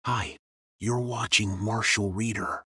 Hi, you're watching Martial Reader.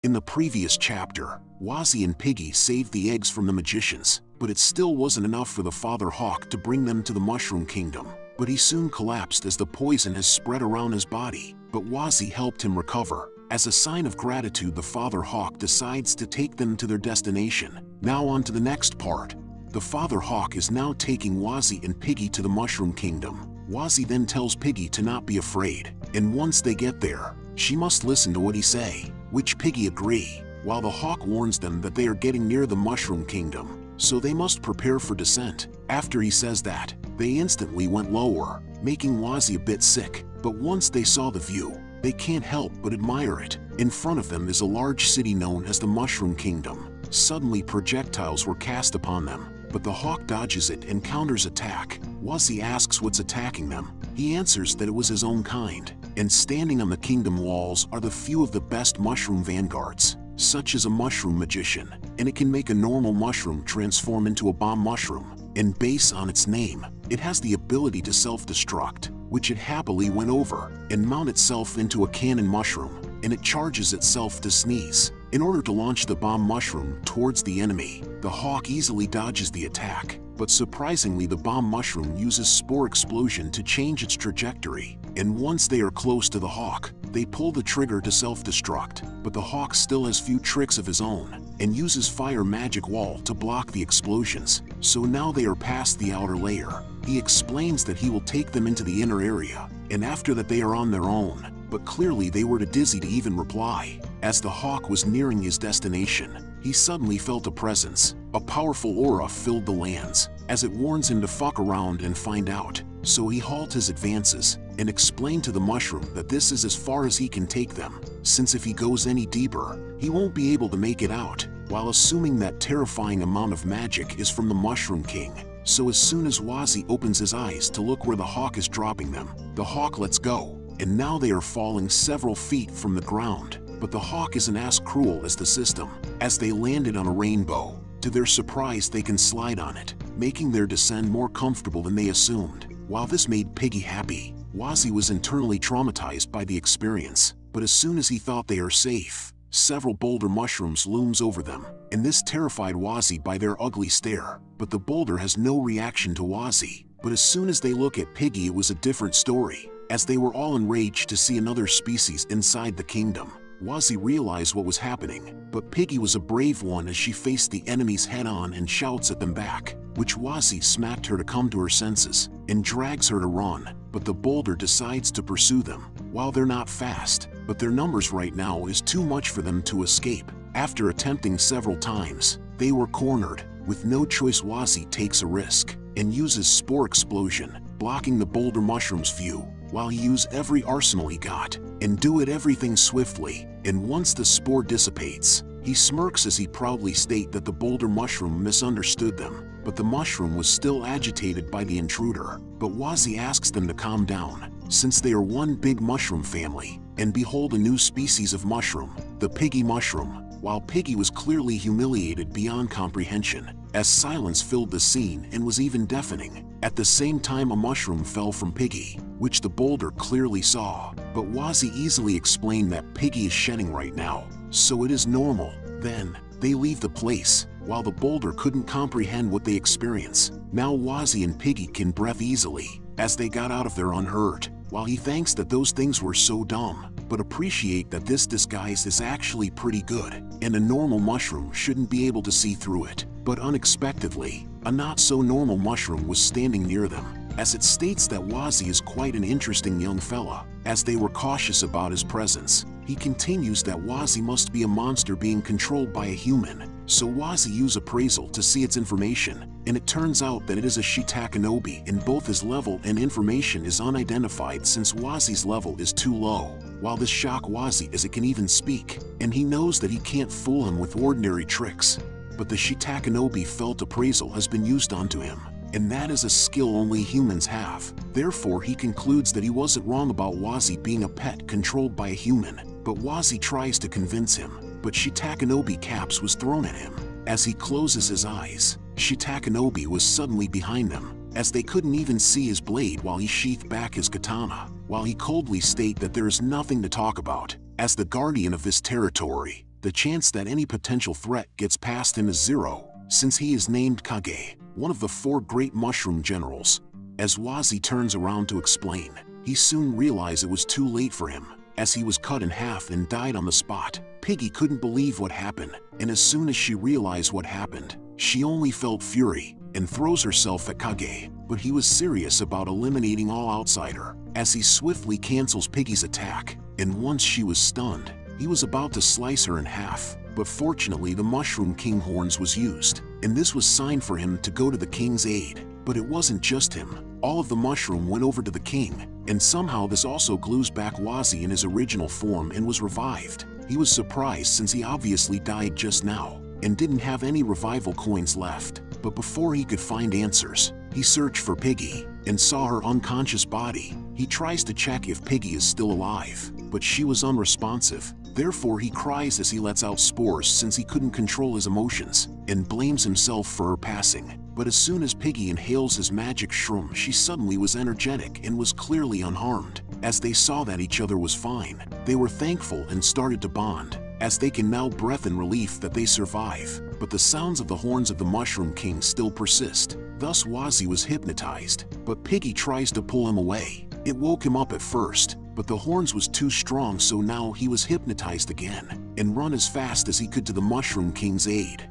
In the previous chapter, Wazzy and Piggy saved the eggs from the magicians, but it still wasn't enough for the Father Hawk to bring them to the Mushroom Kingdom. But he soon collapsed as the poison has spread around his body, but Wazzy helped him recover. As a sign of gratitude, the Father Hawk decides to take them to their destination. Now on to the next part. The Father Hawk is now taking Wazzy and Piggy to the Mushroom Kingdom. Wazzy then tells Piggy to not be afraid, and once they get there, she must listen to what he say, which Piggy agree, while the Hawk warns them that they are getting near the Mushroom Kingdom, so they must prepare for descent. After he says that, they instantly went lower, making Wazzy a bit sick, but once they saw the view, they can't help but admire it. In front of them is a large city known as the Mushroom Kingdom. Suddenly projectiles were cast upon them, but the Hawk dodges it and counters attack. Wazzy asks what's attacking them. He answers that it was his own kind, and standing on the kingdom walls are the few of the best mushroom vanguards, such as a mushroom magician, and it can make a normal mushroom transform into a bomb mushroom. And based on its name, it has the ability to self-destruct, which it happily went over, and mount itself into a cannon mushroom, and it charges itself to sneeze. In order to launch the bomb mushroom towards the enemy, the Hawk easily dodges the attack, but surprisingly the bomb mushroom uses spore explosion to change its trajectory, and once they are close to the Hawk, they pull the trigger to self-destruct, but the Hawk still has few tricks of his own, and uses fire magic wall to block the explosions, so now they are past the outer layer. He explains that he will take them into the inner area, and after that they are on their own, but clearly they were too dizzy to even reply. As the Hawk was nearing his destination, he suddenly felt a presence. A powerful aura filled the lands, as it warns him to fuck around and find out. So he halts his advances, and explained to the mushroom that this is as far as he can take them, since if he goes any deeper, he won't be able to make it out, while assuming that terrifying amount of magic is from the Mushroom King. So as soon as Wazzy opens his eyes to look where the Hawk is dropping them, the Hawk lets go, and now they are falling several feet from the ground. But the Hawk isn't as cruel as the system, as they landed on a rainbow. To their surprise, they can slide on it, making their descent more comfortable than they assumed. While this made Piggy happy, Wazzy was internally traumatized by the experience, but as soon as he thought they are safe, several boulder mushrooms looms over them, and this terrified Wazzy by their ugly stare. But the boulder has no reaction to Wazzy. But as soon as they look at Piggy, it was a different story, as they were all enraged to see another species inside the kingdom. Wazzy realized what was happening, but Piggy was a brave one as she faced the enemies head-on and shouts at them back, which Wazzy smacked her to come to her senses, and drags her to run, but the boulder decides to pursue them. While they're not fast, but their numbers right now is too much for them to escape. After attempting several times, they were cornered. With no choice, Wazzy takes a risk, and uses spore explosion, blocking the boulder mushroom's view, while he used every arsenal he got, and do it everything swiftly. And once the spore dissipates, he smirks as he proudly state that the boulder mushroom misunderstood them, but the mushroom was still agitated by the intruder. But Wazzy asks them to calm down, since they are one big mushroom family, and behold a new species of mushroom, the Piggy mushroom. While Piggy was clearly humiliated beyond comprehension, as silence filled the scene and was even deafening. At the same time, a mushroom fell from Piggy, which the boulder clearly saw, but Wazzy easily explained that Piggy is shedding right now, so it is normal. Then, they leave the place, while the boulder couldn't comprehend what they experience. Now Wazzy and Piggy can breathe easily, as they got out of there unhurt, while he thanks that those things were so dumb, but appreciate that this disguise is actually pretty good, and a normal mushroom shouldn't be able to see through it. But unexpectedly, a not-so-normal mushroom was standing near them, as it states that Wazzy is quite an interesting young fella. As they were cautious about his presence, he continues that Wazzy must be a monster being controlled by a human, so Wazzy use appraisal to see its information, and it turns out that it is a Shitakanobi, and both his level and information is unidentified since Wazzy's level is too low. While this shocked Wazzy as it can even speak, and he knows that he can't fool him with ordinary tricks. But the Shitakanobi felt appraisal has been used onto him, and that is a skill only humans have. Therefore he concludes that he wasn't wrong about Wazzy being a pet controlled by a human, but Wazzy tries to convince him, but Shitakanobi caps was thrown at him. As he closes his eyes, Shitakanobi was suddenly behind them, as they couldn't even see his blade while he sheathed back his katana, while he coldly stated that there is nothing to talk about. As the guardian of this territory, the chance that any potential threat gets past him is zero, since he is named Kage, one of the 4 great mushroom generals. As Wazi turns around to explain, he soon realized it was too late for him, as he was cut in half and died on the spot. Piggy couldn't believe what happened, and as soon as she realized what happened, she only felt fury and throws herself at Kage, but he was serious about eliminating all outsider, as he swiftly cancels Piggy's attack, and once she was stunned, he was about to slice her in half, but fortunately the Mushroom King horns was used, and this was sign for him to go to the king's aid. But it wasn't just him. All of the mushroom went over to the king, and somehow this also glues back Wazi in his original form and was revived. He was surprised since he obviously died just now, and didn't have any revival coins left. But before he could find answers, he searched for Piggy, and saw her unconscious body. He tries to check if Piggy is still alive, but she was unresponsive. Therefore he cries as he lets out spores since he couldn't control his emotions, and blames himself for her passing. But as soon as Piggy inhales his magic shroom, she suddenly was energetic and was clearly unharmed. As they saw that each other was fine, they were thankful and started to bond, as they can now breath in relief that they survive. But the sounds of the horns of the Mushroom King still persist. Thus Wazi was hypnotized, but Piggy tries to pull him away. It woke him up at first, but the horns was too strong, so now he was hypnotized again, and run as fast as he could to the Mushroom King's aid.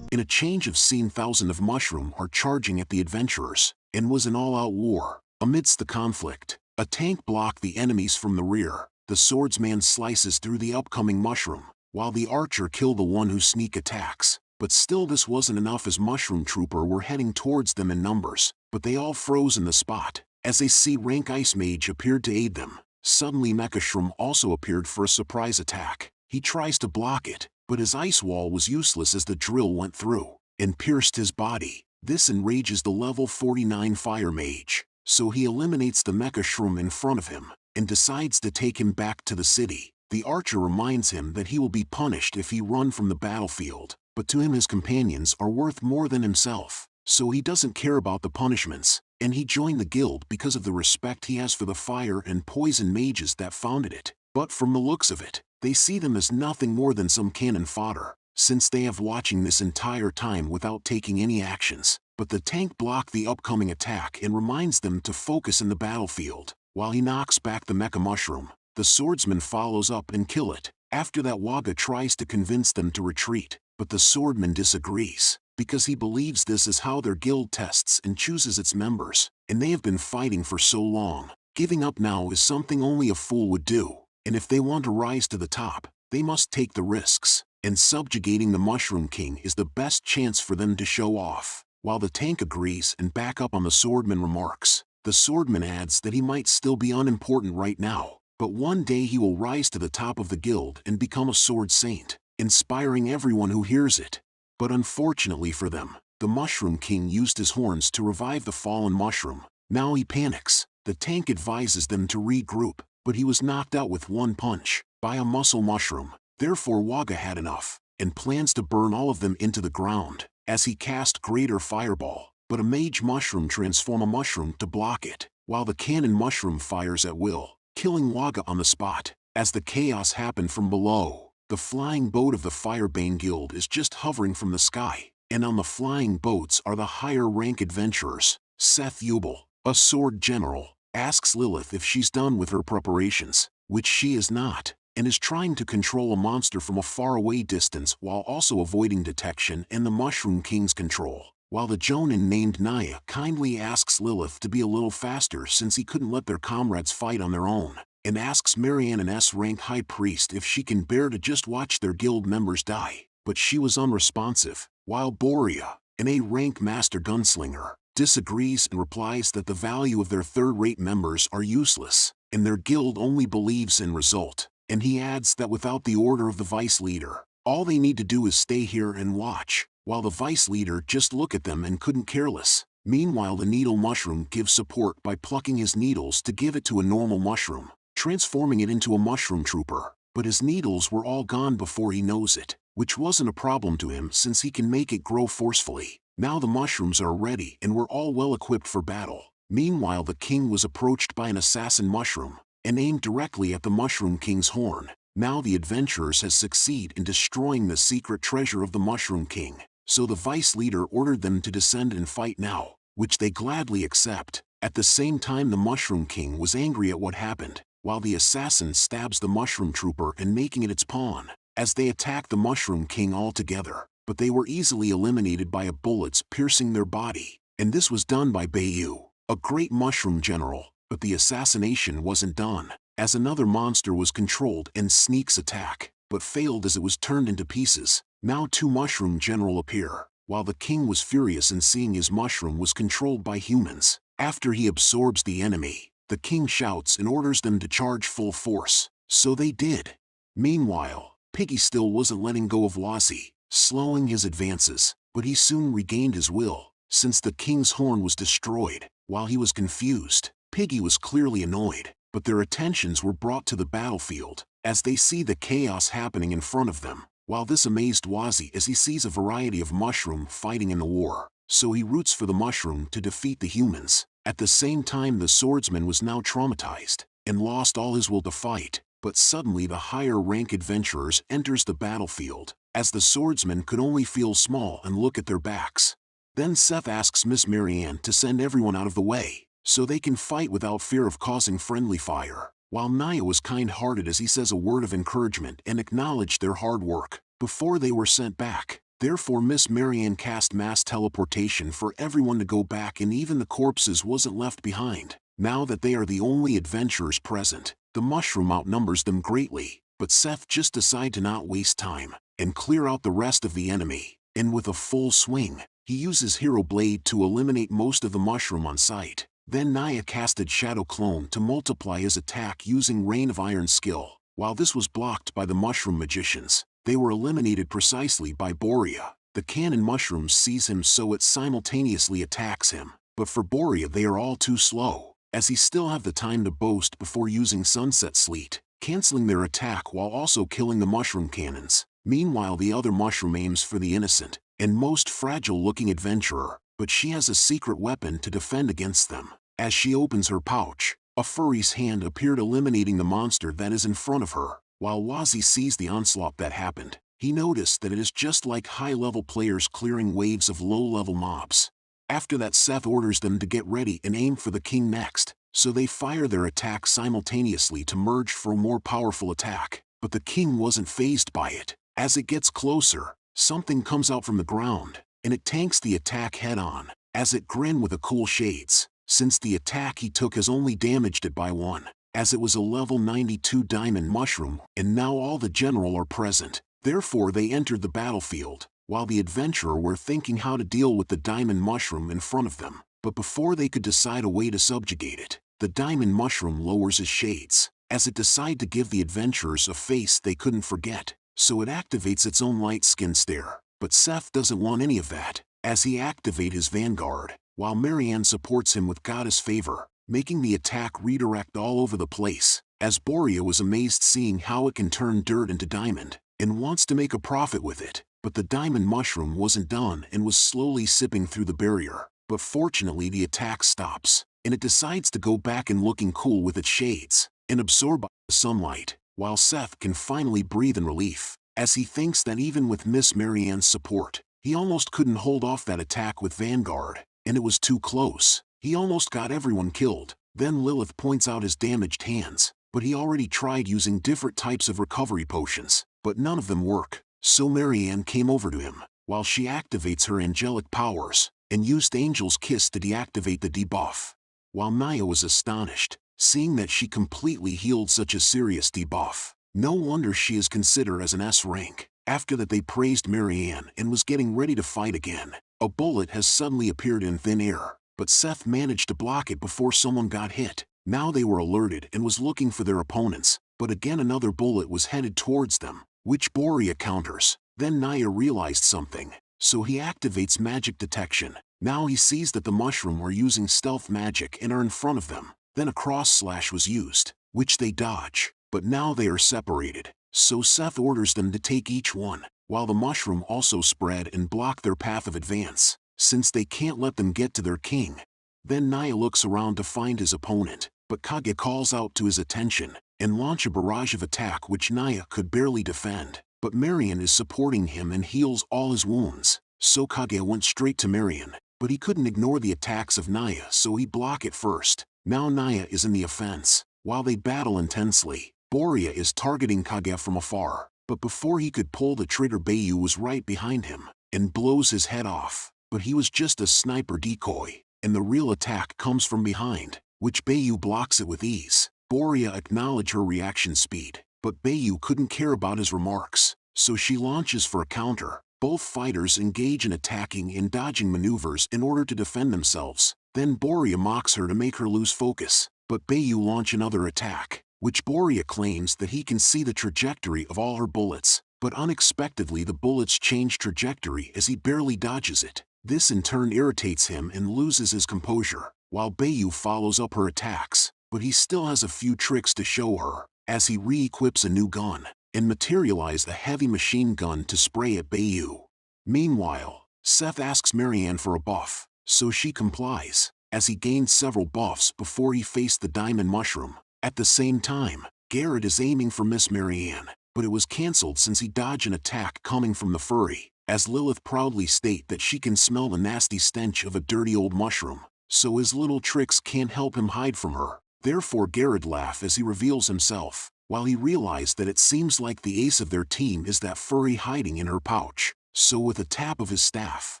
In a change of scene, thousands of mushroom are charging at the adventurers, and was an all-out war. Amidst the conflict, a tank blocked the enemies from the rear. The swordsman slices through the upcoming mushroom, while the archer killed the one who sneak attacks. But still this wasn't enough, as mushroom trooper were heading towards them in numbers, but they all froze in the spot. As they see rank Ice Mage appeared to aid them, suddenly Mecha Shroom also appeared for a surprise attack. He tries to block it, but his ice wall was useless as the drill went through and pierced his body. This enrages the level 49 Fire Mage, so he eliminates the Mecha Shroom in front of him and decides to take him back to the city. The archer reminds him that he will be punished if he run from the battlefield, but to him his companions are worth more than himself, so he doesn't care about the punishments, and he joined the guild because of the respect he has for the fire and poison mages that founded it. But from the looks of it, they see them as nothing more than some cannon fodder, since they have watching this entire time without taking any actions. But the tank blocked the upcoming attack and reminds them to focus in the battlefield. While he knocks back the Mecha Mushroom, the swordsman follows up and kill it. After that, Waga tries to convince them to retreat, but the swordman disagrees, because he believes this is how their guild tests and chooses its members, and they have been fighting for so long. Giving up now is something only a fool would do, and if they want to rise to the top, they must take the risks, and subjugating the Mushroom King is the best chance for them to show off. While the tank agrees and back up on the swordman remarks, the swordman adds that he might still be unimportant right now, but one day he will rise to the top of the guild and become a sword saint, inspiring everyone who hears it. But unfortunately for them, the Mushroom King used his horns to revive the fallen mushroom. Now he panics. The tank advises them to regroup, but he was knocked out with one punch by a muscle mushroom. Therefore Waga had enough, and plans to burn all of them into the ground, as he cast Greater Fireball. But a mage mushroom transforms a mushroom to block it, while the cannon mushroom fires at will, killing Waga on the spot. As the chaos happened from below, the flying boat of the Firebane Guild is just hovering from the sky, and on the flying boats are the higher rank adventurers. Seth Yubel, a sword general, asks Lilith if she's done with her preparations, which she is not, and is trying to control a monster from a faraway distance while also avoiding detection and the Mushroom King's control. While the Jonin named Naya kindly asks Lilith to be a little faster since he couldn't let their comrades fight on their own, and asks Marianne, an S-ranked high priest, if she can bear to just watch their guild members die, but she was unresponsive, while Borea, an A-rank master gunslinger, disagrees and replies that the value of their third-rate members are useless, and their guild only believes in result, and he adds that without the order of the vice leader, all they need to do is stay here and watch, while the vice leader just look at them and couldn't care less. Meanwhile, the needle mushroom gives support by plucking his needles to give it to a normal mushroom, transforming it into a mushroom trooper. But his needles were all gone before he knows it, which wasn't a problem to him since he can make it grow forcefully. Now the mushrooms are ready and were all well equipped for battle. Meanwhile, the king was approached by an assassin mushroom and aimed directly at the Mushroom King's horn. Now the adventurers has succeeded in destroying the secret treasure of the Mushroom King, so the vice leader ordered them to descend and fight now, which they gladly accept. At the same time, the Mushroom King was angry at what happened, while the assassin stabs the Mushroom Trooper and making it its pawn, as they attack the Mushroom King all together, but they were easily eliminated by a bullets piercing their body, and this was done by Bayu, a great mushroom general. But the assassination wasn't done, as another monster was controlled and sneaks attack, but failed as it was turned into pieces. Now two mushroom general appear, while the king was furious in seeing his mushroom was controlled by humans. After he absorbs the enemy, the king shouts and orders them to charge full force, so they did. Meanwhile, Piggy still wasn't letting go of Wazzy, slowing his advances, but he soon regained his will, since the king's horn was destroyed. While he was confused, Piggy was clearly annoyed, but their attentions were brought to the battlefield, as they see the chaos happening in front of them, while this amazed Wazzy as he sees a variety of mushroom fighting in the war, so he roots for the mushroom to defeat the humans. At the same time, the swordsman was now traumatized, and lost all his will to fight, but suddenly the higher rank adventurers enters the battlefield, as the swordsman could only feel small and look at their backs. Then Seth asks Miss Marianne to send everyone out of the way, so they can fight without fear of causing friendly fire, while Naya was kind-hearted as he says a word of encouragement and acknowledged their hard work before they were sent back. Therefore Miss Marianne cast mass teleportation for everyone to go back, and even the corpses wasn't left behind. Now that they are the only adventurers present, the mushroom outnumbers them greatly, but Seth just decided to not waste time and clear out the rest of the enemy, and with a full swing, he uses Hero Blade to eliminate most of the mushroom on sight. Then Naya casted Shadow Clone to multiply his attack using Rain of Iron skill. While this was blocked by the mushroom magicians, they were eliminated precisely by Borea. The cannon mushroom sees him, so it simultaneously attacks him, but for Borea they are all too slow, as he still have the time to boast before using Sunset Sleet, canceling their attack while also killing the mushroom cannons. Meanwhile, the other mushroom aims for the innocent and most fragile-looking adventurer, but she has a secret weapon to defend against them. As she opens her pouch, a furry's hand appeared, eliminating the monster that is in front of her. While Wazzy sees the onslaught that happened, he noticed that it is just like high-level players clearing waves of low-level mobs. After that, Seth orders them to get ready and aim for the king next, so they fire their attack simultaneously to merge for a more powerful attack. But the king wasn't fazed by it. As it gets closer, something comes out from the ground, and it tanks the attack head-on, as it grinned with a cool shades. Since the attack he took has only damaged it by 1, as it was a level 92 diamond mushroom, and now all the general are present. Therefore they entered the battlefield, while the adventurer were thinking how to deal with the diamond mushroom in front of them. But before they could decide a way to subjugate it, the diamond mushroom lowers his shades, as it decided to give the adventurers a face they couldn't forget, so it activates its own light skin stare. But Seth doesn't want any of that, as he activates his vanguard, while Marianne supports him with goddess favor, making the attack redirect all over the place, as Borea was amazed seeing how it can turn dirt into diamond, and wants to make a profit with it. But the diamond mushroom wasn't done and was slowly sipping through the barrier. But fortunately the attack stops, and it decides to go back and looking cool with its shades, and absorb the sunlight, while Seth can finally breathe in relief, as he thinks that even with Miss Marianne's support, he almost couldn't hold off that attack with Vanguard, and it was too close. He almost got everyone killed. Then Lilith points out his damaged hands, but he already tried using different types of recovery potions, but none of them work. So Marianne came over to him, while she activates her angelic powers, and used Angel's Kiss to deactivate the debuff. While Naya was astonished, seeing that she completely healed such a serious debuff. No wonder she is considered as an S rank. After that they praised Marianne and was getting ready to fight again. A bullet has suddenly appeared in thin air, but Seth managed to block it before someone got hit. Now they were alerted and was looking for their opponents, but again another bullet was headed towards them, which Borea counters. Then Naya realized something, so he activates magic detection. Now he sees that the mushroom are using stealth magic and are in front of them. Then a cross slash was used, which they dodge, but now they are separated, so Seth orders them to take each one, while the mushroom also spread and block their path of advance. since they can't let them get to their king. Then Naya looks around to find his opponent, but Kage calls out to his attention and launch a barrage of attack which Naya could barely defend. But Marion is supporting him and heals all his wounds, so Kage went straight to Marion, but he couldn't ignore the attacks of Naya, so he blocked it first. Now Naya is in the offense. While they battle intensely, Boria is targeting Kage from afar, but before he could pull the trigger, Bayu was right behind him and blows his head off. But he was just a sniper decoy, and the real attack comes from behind, which Bayu blocks it with ease. Boria acknowledged her reaction speed, but Bayu couldn't care about his remarks, so she launches for a counter. Both fighters engage in attacking and dodging maneuvers in order to defend themselves. Then Boria mocks her to make her lose focus, but Bayu launch another attack, which Boria claims that he can see the trajectory of all her bullets, but unexpectedly the bullets change trajectory as he barely dodges it. This in turn irritates him and loses his composure, while Bayu follows up her attacks, but he still has a few tricks to show her, as he re-equips a new gun and materialize a heavy machine gun to spray at Bayu. Meanwhile, Seth asks Marianne for a buff, so she complies, as he gained several buffs before he faced the diamond mushroom. At the same time, Garrett is aiming for Miss Marianne, but it was cancelled since he dodged an attack coming from the furry, as Lilith proudly state that she can smell the nasty stench of a dirty old mushroom, so his little tricks can't help him hide from her. Therefore Garrett laughs as he reveals himself, while he realized that it seems like the ace of their team is that furry hiding in her pouch. So with a tap of his staff,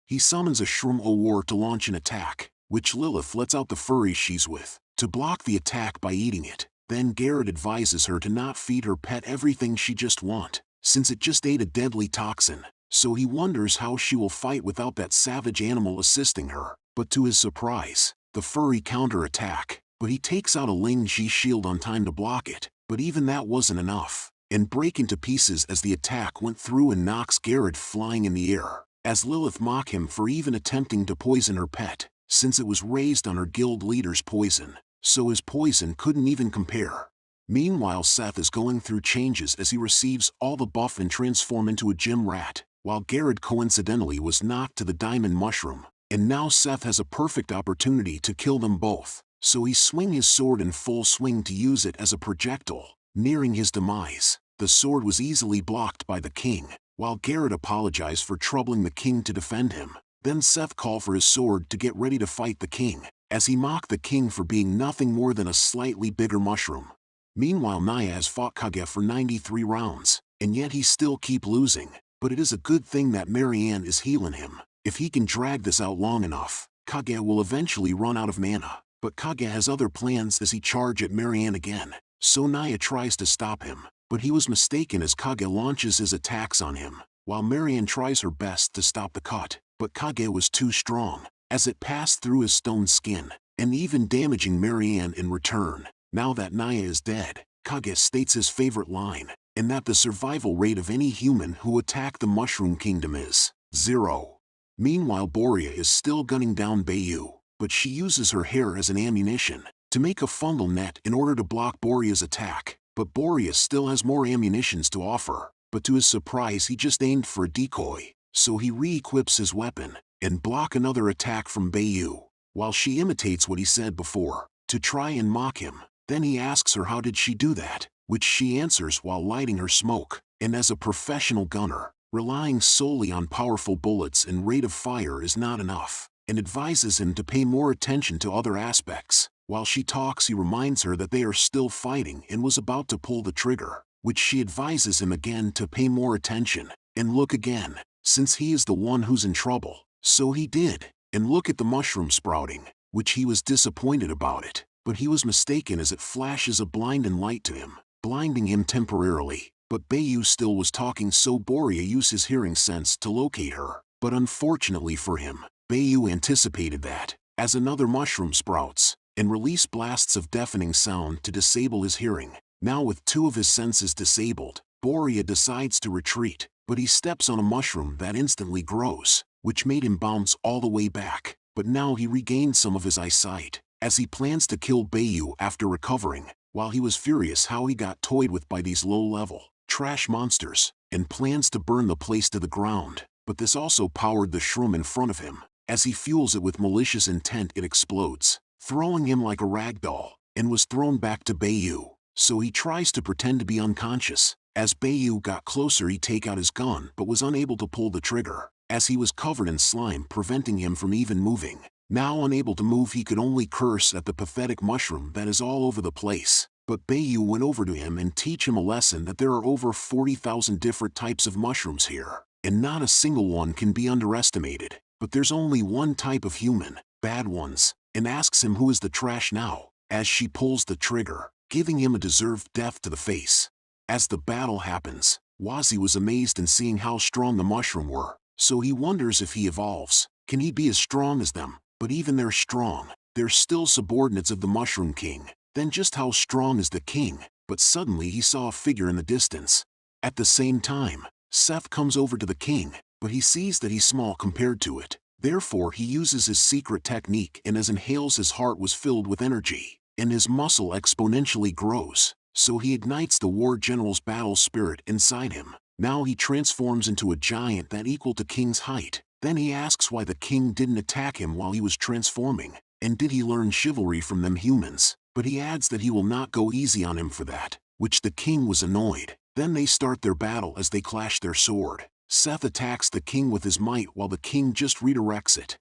he summons a Shroom o' War to launch an attack, which Lilith lets out the furry she's with, to block the attack by eating it. Then Garrett advises her to not feed her pet everything she just wants, since it just ate a deadly toxin, so he wonders how she will fight without that savage animal assisting her. But to his surprise, the furry counter-attack, but he takes out a Ling Ji shield on time to block it. But even that wasn't enough, and break into pieces as the attack went through and knocks Garrett flying in the air, as Lilith mock him for even attempting to poison her pet, since it was raised on her guild leader's poison, so his poison couldn't even compare. Meanwhile Seth is going through changes as he receives all the buff and transform into a gym rat, while Garrett coincidentally was knocked to the diamond mushroom, and now Seth has a perfect opportunity to kill them both. So he swings his sword in full swing to use it as a projectile. Nearing his demise, the sword was easily blocked by the king, while Garrett apologized for troubling the king to defend him. Then Seth called for his sword to get ready to fight the king, as he mocked the king for being nothing more than a slightly bigger mushroom. Meanwhile Naya has fought Kage for 93 rounds, and yet he still keep losing, but it is a good thing that Marianne is healing him. If he can drag this out long enough, Kage will eventually run out of mana. But Kage has other plans as he charges at Marianne again, so Naya tries to stop him, but he was mistaken as Kage launches his attacks on him, while Marianne tries her best to stop the cut, but Kage was too strong, as it passed through his stone skin, and even damaging Marianne in return. Now that Naya is dead, Kage states his favorite line, and that the survival rate of any human who attack the Mushroom Kingdom is 0. Meanwhile Boria is still gunning down Bayu, but she uses her hair as an ammunition to make a fungal net in order to block Boria's attack. But Boria still has more ammunitions to offer, but to his surprise he just aimed for a decoy, so he re-equips his weapon and block another attack from Bayu, while she imitates what he said before, to try and mock him. Then he asks her how did she do that, which she answers while lighting her smoke, and as a professional gunner, relying solely on powerful bullets and rate of fire is not enough, and advises him to pay more attention to other aspects. While she talks he reminds her that they are still fighting and was about to pull the trigger, which she advises him again to pay more attention, and look again, since he is the one who's in trouble. So he did, and look at the mushroom sprouting, which he was disappointed about it, but he was mistaken as it flashes a blinding light to him, blinding him temporarily. But Bayu still was talking, so Boria used his hearing sense to locate her, but unfortunately for him, Bayu anticipated that, as another mushroom sprouts, and release blasts of deafening sound to disable his hearing. Now with two of his senses disabled, Boria decides to retreat, but he steps on a mushroom that instantly grows, which made him bounce all the way back. But now he regained some of his eyesight, as he plans to kill Bayu after recovering, while he was furious how he got toyed with by these low-level, trash monsters, and plans to burn the place to the ground. But this also powered the shroom in front of him, As he fuels it with malicious intent, it explodes, throwing him like a rag doll, and was thrown back to Bayu. So he tries to pretend to be unconscious. As Bayu got closer, he take out his gun but was unable to pull the trigger, as he was covered in slime, preventing him from even moving. Now unable to move, he could only curse at the pathetic mushroom that is all over the place. But Bayu went over to him and teach him a lesson that there are over 40,000 different types of mushrooms here, and not a single one can be underestimated. But there's only one type of human, bad ones, and asks him who is the trash now, as she pulls the trigger, giving him a deserved death to the face. As the battle happens, Wazi was amazed in seeing how strong the mushroom were, so he wonders if he evolves, can he be as strong as them? But even they're strong, they're still subordinates of the Mushroom King. Then just how strong is the king? But suddenly he saw a figure in the distance. At the same time, Seth comes over to the king, but he sees that he's small compared to it. Therefore he uses his secret technique, and as inhales, his heart was filled with energy, and his muscle exponentially grows. So he ignites the war general's battle spirit inside him. Now he transforms into a giant that equal to king's height. Then he asks why the king didn't attack him while he was transforming, and did he learn chivalry from them humans? But he adds that he will not go easy on him for that, which the king was annoyed. Then they start their battle as they clash their sword. Seth attacks the king with his might while the king just redirects it.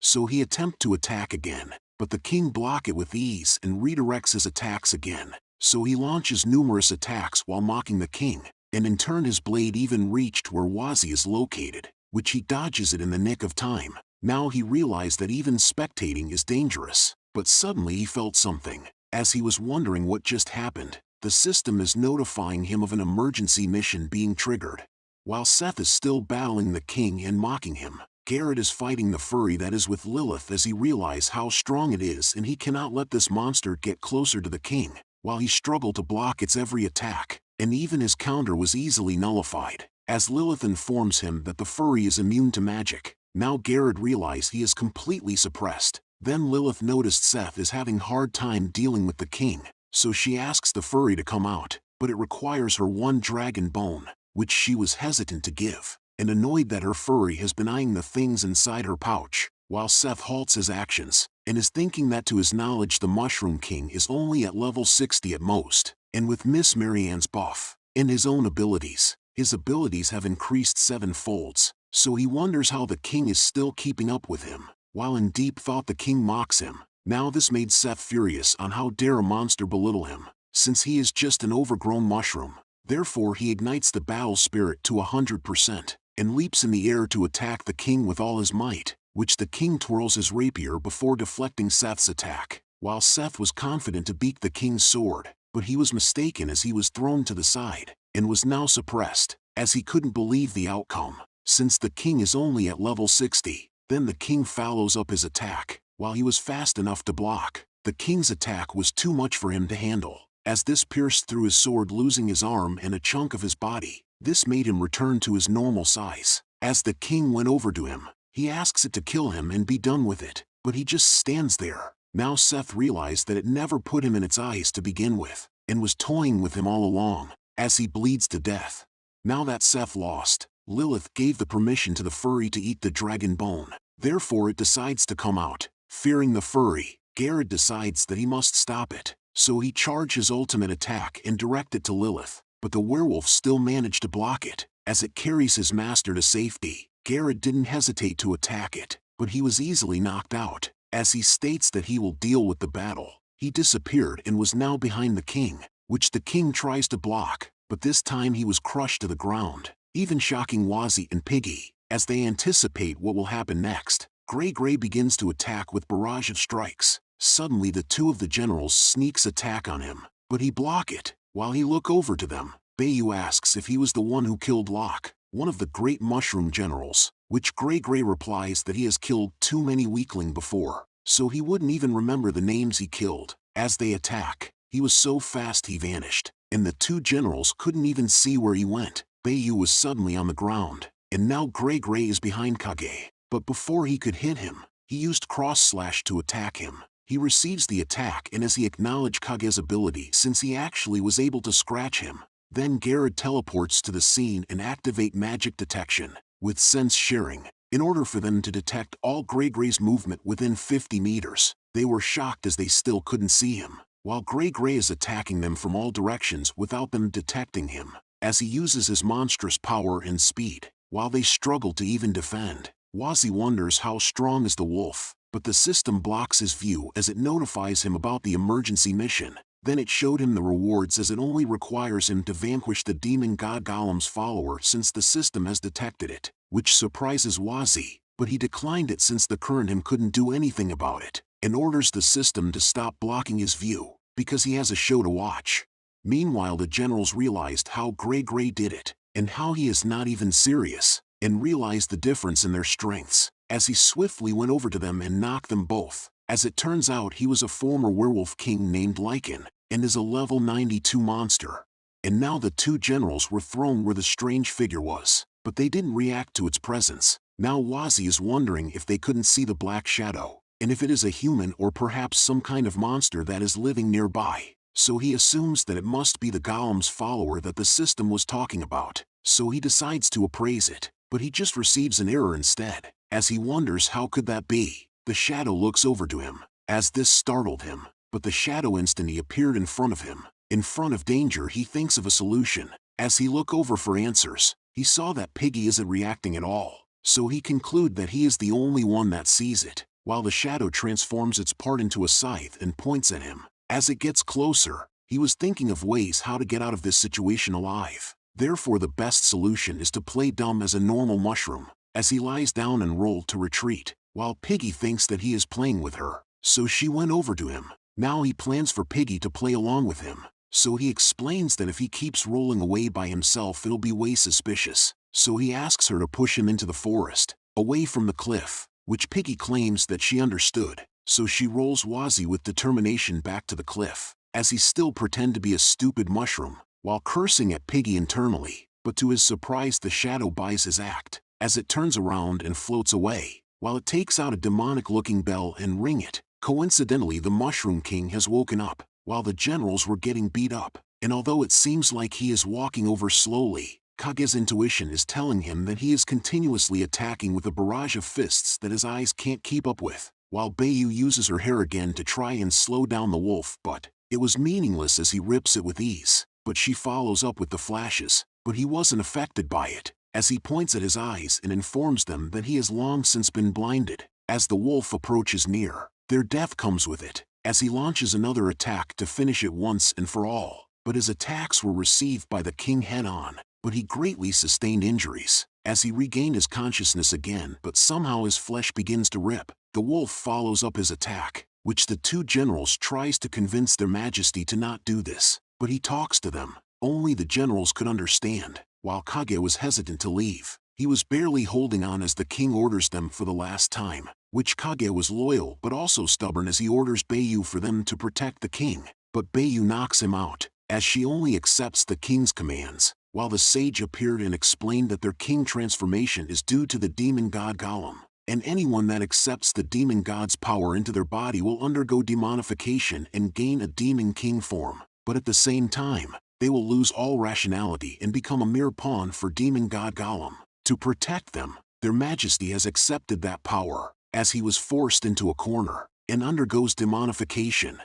So he attempts to attack again, but the king blocks it with ease and redirects his attacks again. So he launches numerous attacks while mocking the king, and in turn his blade even reached where Wazi is located, which he dodges it in the nick of time. Now he realized that even spectating is dangerous, but suddenly he felt something. As he was wondering what just happened, the system is notifying him of an emergency mission being triggered. While Seth is still battling the king and mocking him, Garrett is fighting the furry that is with Lilith as he realizes how strong it is, and he cannot let this monster get closer to the king. While he struggled to block its every attack, and even his counter was easily nullified, as Lilith informs him that the furry is immune to magic. Now Garrett realizes he is completely suppressed. Then Lilith noticed Seth is having hard time dealing with the king, so she asks the furry to come out, but it requires her one dragon bone, which she was hesitant to give, and annoyed that her furry has been eyeing the things inside her pouch, while Seth halts his actions, and is thinking that to his knowledge the Mushroom King is only at level 60 at most, and with Miss Marianne's buff, and his own abilities, his abilities have increased 7-folds, so he wonders how the king is still keeping up with him. While in deep thought the king mocks him. Now this made Seth furious on how dare a monster belittle him, since he is just an overgrown mushroom. Therefore he ignites the battle spirit to 100%, and leaps in the air to attack the king with all his might, which the king twirls his rapier before deflecting Seth's attack. While Seth was confident to beat the king's sword, but he was mistaken as he was thrown to the side, and was now suppressed, as he couldn't believe the outcome, since the king is only at level 60. Then the king follows up his attack, while he was fast enough to block. The king's attack was too much for him to handle, as this pierced through his sword, losing his arm and a chunk of his body. This made him return to his normal size. As the king went over to him, he asks it to kill him and be done with it, but he just stands there. Now Seth realized that it never put him in its eyes to begin with, and was toying with him all along, as he bleeds to death. Now that Seth lost, Lilith gave the permission to the furry to eat the dragon bone. Therefore it decides to come out. Fearing the furry, Garrett decides that he must stop it, so he charges his ultimate attack and direct it to Lilith, but the werewolf still managed to block it. As it carries his master to safety, Garrett didn't hesitate to attack it, but he was easily knocked out. As he states that he will deal with the battle, he disappeared and was now behind the king, which the king tries to block, but this time he was crushed to the ground, even shocking Wazi and Piggy. As they anticipate what will happen next, Gray begins to attack with barrage of strikes. Suddenly the two of the generals sneaks attack on him, but he block it. While he look over to them, Bayu asks if he was the one who killed Locke, one of the great mushroom generals, which Gray replies that he has killed too many weakling before, so he wouldn't even remember the names he killed. As they attack, he was so fast he vanished, and the two generals couldn't even see where he went. Bayu was suddenly on the ground, and now Gray is behind Kage. But before he could hit him, he used cross slash to attack him. He receives the attack, and as he acknowledged Kage's ability since he actually was able to scratch him, then Garrett teleports to the scene and activate magic detection. With sense sharing, in order for them to detect all Grey-Gray's movement within 50 meters. They were shocked as they still couldn't see him, while Grey-Gray is attacking them from all directions without them detecting him, as he uses his monstrous power and speed. While they struggle to even defend, Wazzy wonders how strong is the wolf, but the system blocks his view as it notifies him about the emergency mission. Then it showed him the rewards as it only requires him to vanquish the demon god Golem's follower since the system has detected it, which surprises Wazzy, but he declined it since the current him couldn't do anything about it, and orders the system to stop blocking his view, because he has a show to watch. Meanwhile, the generals realized how Grey-Gray did it, and how he is not even serious, and realized the difference in their strengths, as he swiftly went over to them and knocked them both. As it turns out, he was a former werewolf king named Lycan, and is a level 92 monster. And now the two generals were thrown where the strange figure was, but they didn't react to its presence. Now Wazzy is wondering if they couldn't see the black shadow, and if it is a human or perhaps some kind of monster that is living nearby. So he assumes that it must be the Golem's follower that the system was talking about, so he decides to appraise it, but he just receives an error instead. As he wonders how could that be, the shadow looks over to him, as this startled him, but the shadow instantly appeared in front of him. In front of danger, he thinks of a solution. As he look over for answers, he saw that Piggy isn't reacting at all, so he conclude that he is the only one that sees it, while the shadow transforms its part into a scythe and points at him. As it gets closer, he was thinking of ways how to get out of this situation alive. Therefore the best solution is to play dumb as a normal mushroom, as he lies down and rolled to retreat, while Piggy thinks that he is playing with her, so she went over to him. Now he plans for Piggy to play along with him, so he explains that if he keeps rolling away by himself it'll be way suspicious, so he asks her to push him into the forest, away from the cliff, which Piggy claims that she understood, so she rolls Wazzy with determination back to the cliff, as he still pretend to be a stupid mushroom, while cursing at Piggy internally, but to his surprise the shadow buys his act, as it turns around and floats away, while it takes out a demonic-looking bell and ring it. Coincidentally, the Mushroom King has woken up, while the generals were getting beat up, and although it seems like he is walking over slowly, Kage's intuition is telling him that he is continuously attacking with a barrage of fists that his eyes can't keep up with, while Bayu uses her hair again to try and slow down the wolf, but it was meaningless as he rips it with ease. But she follows up with the flashes, but he wasn't affected by it, as he points at his eyes and informs them that he has long since been blinded. As the wolf approaches near, their death comes with it, as he launches another attack to finish it once and for all, but his attacks were received by the king head-on, but he greatly sustained injuries, as he regained his consciousness again, but somehow his flesh begins to rip. The wolf follows up his attack, which the two generals tries to convince their majesty to not do this, but he talks to them. Only the generals could understand, while Kage was hesitant to leave. He was barely holding on as the king orders them for the last time, which Kage was loyal but also stubborn as he orders Bayu for them to protect the king, but Bayu knocks him out, as she only accepts the king's commands, while the sage appeared and explained that their king transformation is due to the demon god Golem, and anyone that accepts the demon god's power into their body will undergo demonification and gain a demon king form, but at the same time, they will lose all rationality and become a mere pawn for demon god Golem. To protect them, their majesty has accepted that power, as he was forced into a corner, and undergoes demonification.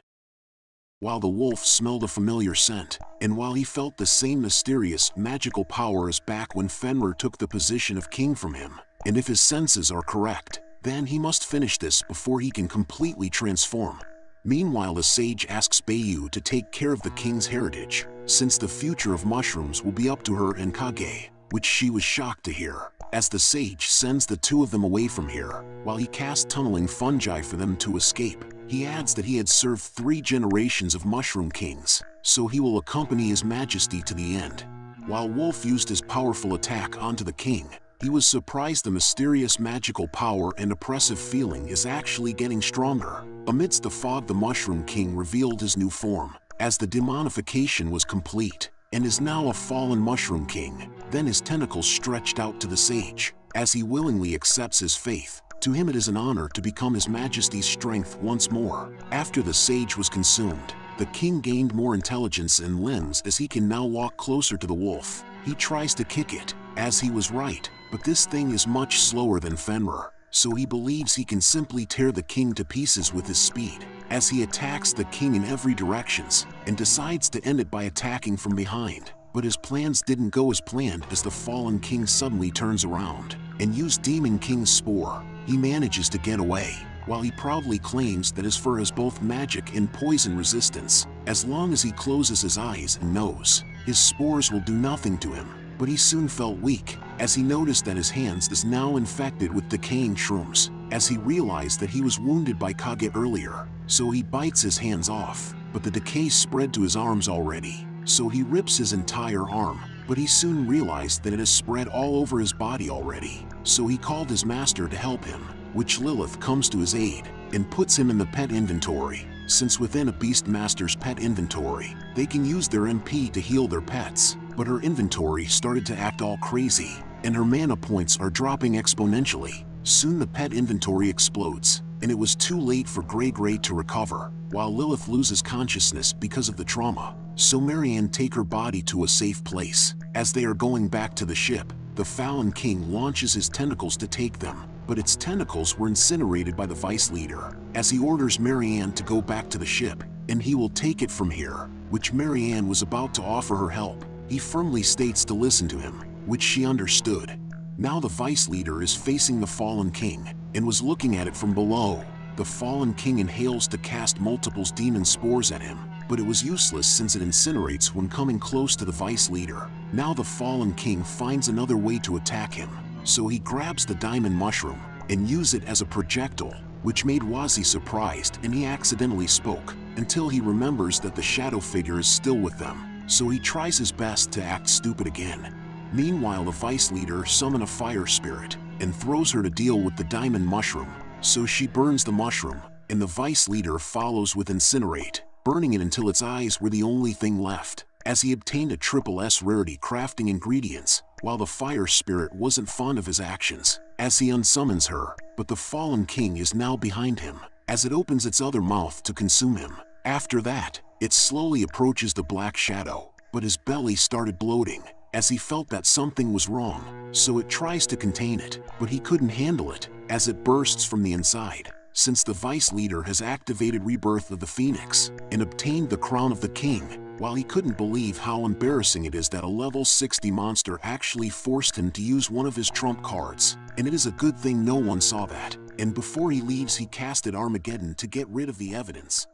While the wolf smelled a familiar scent, and while he felt the same mysterious, magical power as back when Fenrir took the position of king from him, and if his senses are correct, then he must finish this before he can completely transform. Meanwhile, the sage asks Bayu to take care of the king's heritage, since the future of mushrooms will be up to her and Kage, which she was shocked to hear, as the sage sends the two of them away from here, while he casts tunneling fungi for them to escape. He adds that he had served 3 generations of Mushroom Kings, so he will accompany his majesty to the end. While Wolf used his powerful attack onto the king, he was surprised the mysterious magical power and oppressive feeling is actually getting stronger. Amidst the fog, the Mushroom King revealed his new form, as the demonification was complete, and is now a fallen Mushroom King. Then his tentacles stretched out to the sage, as he willingly accepts his faith. To him it is an honor to become his majesty's strength once more. After the sage was consumed, the king gained more intelligence and limbs as he can now walk closer to the wolf. He tries to kick it, as he was right, but this thing is much slower than Fenrir, so he believes he can simply tear the king to pieces with his speed, as he attacks the king in every directions, and decides to end it by attacking from behind. But his plans didn't go as planned, as the fallen king suddenly turns around and used Demon King's spore. He manages to get away, while he proudly claims that his fur has both magic and poison resistance. As long as he closes his eyes and nose, his spores will do nothing to him. But he soon felt weak, as he noticed that his hands is now infected with decaying shrooms, as he realized that he was wounded by Kage earlier. So he bites his hands off, but the decay spread to his arms already, so he rips his entire arm. But he soon realized that it has spread all over his body already, so he called his master to help him, which Lilith comes to his aid and puts him in the pet inventory. Since within a beast master's pet inventory, they can use their MP to heal their pets. But her inventory started to act all crazy, and her mana points are dropping exponentially. Soon the pet inventory explodes, and it was too late for Grey to recover, while Lilith loses consciousness because of the trauma. So Marianne take her body to a safe place. As they are going back to the ship, the Fallen King launches his tentacles to take them, but its tentacles were incinerated by the Vice Leader, as he orders Marianne to go back to the ship, and he will take it from here, which Marianne was about to offer her help. He firmly states to listen to him, which she understood. Now the Vice Leader is facing the Fallen King, and was looking at it from below. The Fallen King inhales to cast multiple demon spores at him, but it was useless since it incinerates when coming close to the Vice Leader. Now the Fallen King finds another way to attack him, so he grabs the diamond mushroom and uses it as a projectile, which made Wazi surprised, and he accidentally spoke, until he remembers that the shadow figure is still with them. So he tries his best to act stupid again. Meanwhile, the Vice Leader summons a fire spirit and throws her to deal with the diamond mushroom. So she burns the mushroom, and the Vice Leader follows with incinerate, burning it until its eyes were the only thing left, as he obtained a triple S rarity crafting ingredients, while the fire spirit wasn't fond of his actions, as he unsummons her. But the Fallen King is now behind him, as it opens its other mouth to consume him. After that, it slowly approaches the black shadow, but his belly started bloating, as he felt that something was wrong, so it tries to contain it, but he couldn't handle it, as it bursts from the inside. Since the Vice Leader has activated Rebirth of the Phoenix, and obtained the Crown of the King, while he couldn't believe how embarrassing it is that a level 60 monster actually forced him to use one of his trump cards, and it is a good thing no one saw that, and before he leaves he casted Armageddon to get rid of the evidence.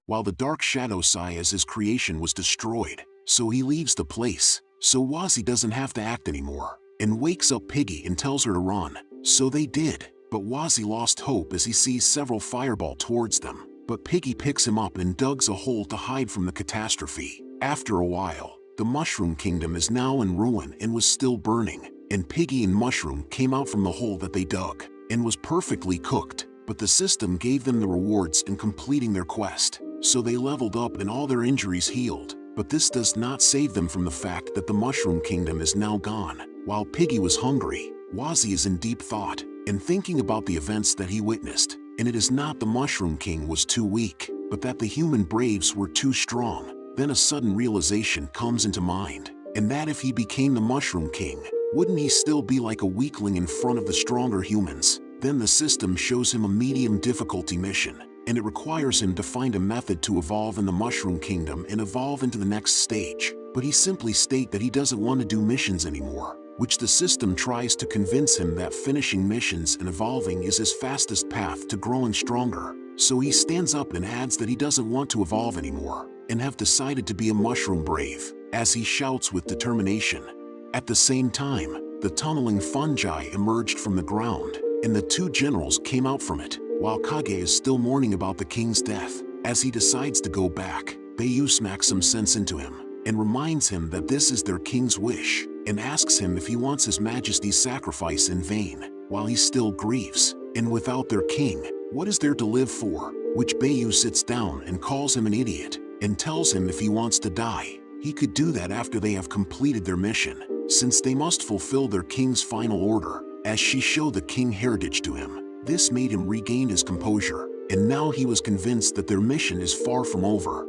While the Dark Shadow as his creation was destroyed, so he leaves the place, so Wazi doesn't have to act anymore, and wakes up Piggy and tells her to run. So they did, but Wazi lost hope as he sees several fireball towards them, but Piggy picks him up and digs a hole to hide from the catastrophe. After a while, the Mushroom Kingdom is now in ruin and was still burning, and Piggy and Mushroom came out from the hole that they dug, and was perfectly cooked, but the system gave them the rewards in completing their quest. So they leveled up and all their injuries healed, but this does not save them from the fact that the Mushroom Kingdom is now gone. While Piggy was hungry, Wazi is in deep thought, and thinking about the events that he witnessed, and it is not the Mushroom King was too weak, but that the human braves were too strong. Then a sudden realization comes into mind, and that if he became the Mushroom King, wouldn't he still be like a weakling in front of the stronger humans? Then the system shows him a medium difficulty mission, and it requires him to find a method to evolve in the Mushroom Kingdom and evolve into the next stage. But he simply states that he doesn't want to do missions anymore, which the system tries to convince him that finishing missions and evolving is his fastest path to growing stronger. So he stands up and adds that he doesn't want to evolve anymore, and have decided to be a mushroom brave, as he shouts with determination. At the same time, the tunneling fungi emerged from the ground, and the two generals came out from it. While Kage is still mourning about the king's death, as he decides to go back, Bayu smacks some sense into him, and reminds him that this is their king's wish, and asks him if he wants his majesty's sacrifice in vain, while he still grieves. And without their king, what is there to live for? Which Bayu sits down and calls him an idiot, and tells him if he wants to die, he could do that after they have completed their mission, since they must fulfill their king's final order, as she showed the king heritage to him. This made him regain his composure, and now he was convinced that their mission is far from over,